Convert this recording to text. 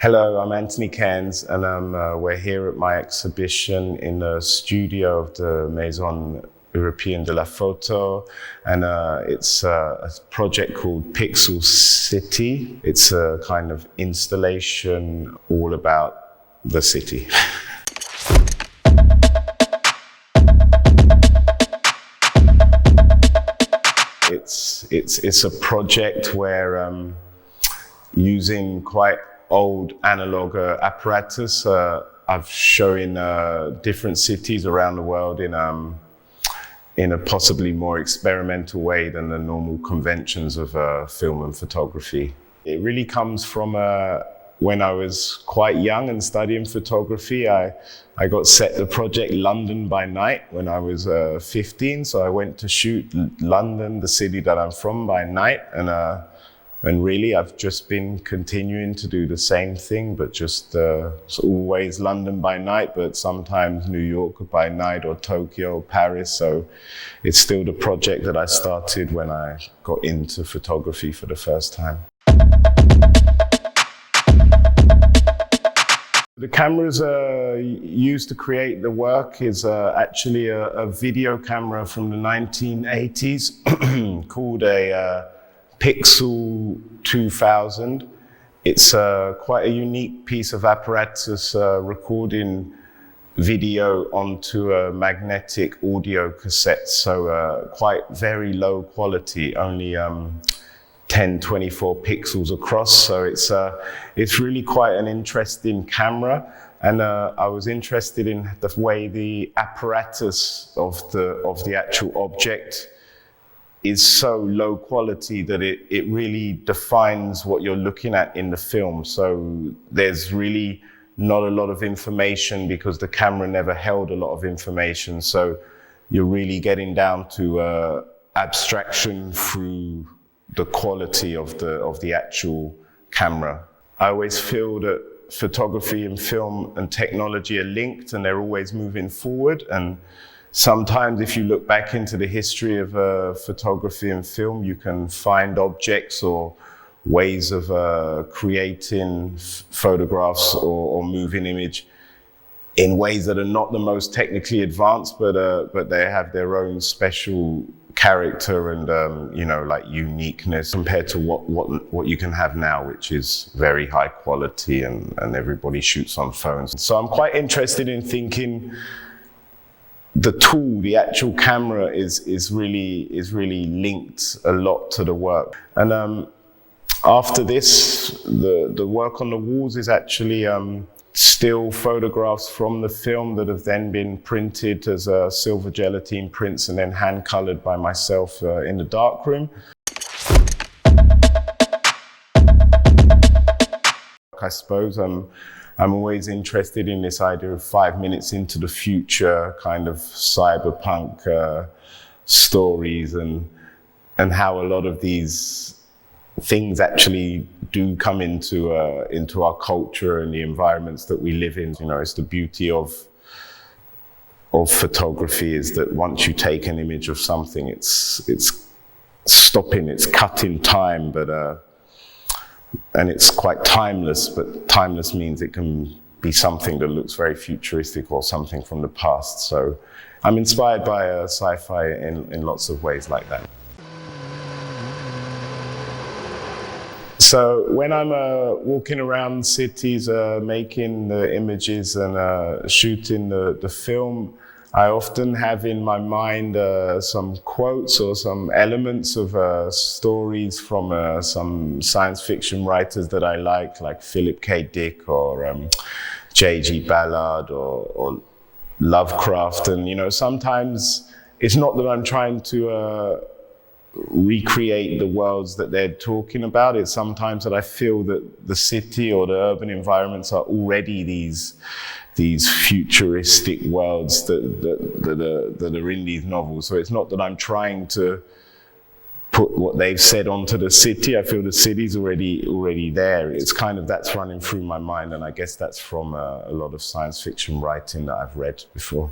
Hello, I'm Antony Cairns, and we're here at my exhibition in the studio of the Maison Européenne de la Photo, and it's a project called PXL CTY. It's a kind of installation all about the city. It's a project where using quite old analog apparatus, I've shown different cities around the world in a possibly more experimental way than the normal conventions of film and photography. It really comes from when I was quite young and studying photography. I got set the project London by night when I was 15, so I went to shoot London, the city that I'm from, by night, and really I've just been continuing to do the same thing, but just it's always London by night, but sometimes New York by night, or Tokyo, Paris. So it's still the project that I started when I got into photography for the first time. The cameras used to create the work is actually a video camera from the 1980s called a PXL 2000. It's quite a unique piece of apparatus recording video onto a magnetic audio cassette. So quite very low quality, only 1024 pixels across. So it's really quite an interesting camera. And I was interested in the way the apparatus of the actual object is so low quality that it really defines what you're looking at in the film. So there's really not a lot of information because the camera never held a lot of information. So you're really getting down to abstraction through the quality of the actual camera. I always feel that photography and film and technology are linked, and they're always moving forward. And sometimes if you look back into the history of photography and film, you can find objects or ways of creating photographs or moving image in ways that are not the most technically advanced, but they have their own special character and like uniqueness compared to what you can have now, which is very high quality and everybody shoots on phones. So I'm quite interested in thinking the tool, the actual camera, is really linked a lot to the work. And after this, the work on the walls is actually still photographs from the film that have then been printed as silver gelatine prints and then hand colored by myself in the darkroom. I suppose I'm always interested in this idea of 5 minutes into the future, kind of cyberpunk stories, and how a lot of these things actually do come into our culture and the environments that we live in. It's the beauty of photography, is that once you take an image of something, it's stopping, it's cutting time, and it's quite timeless, but timeless means it can be something that looks very futuristic or something from the past. So I'm inspired by sci-fi in lots of ways like that. So when I'm walking around cities, making the images and shooting the film, I often have in my mind some quotes or some elements of stories from some science fiction writers that I like Philip K. Dick or J.G. Ballard or Lovecraft. And sometimes it's not that I'm trying to recreate the worlds that they're talking about. It's sometimes that I feel that the city or the urban environments are already these futuristic worlds that are in these novels. So it's not that I'm trying to put what they've said onto the city. I feel the city's already there. It's kind of that's running through my mind, and I guess that's from a lot of science fiction writing that I've read before.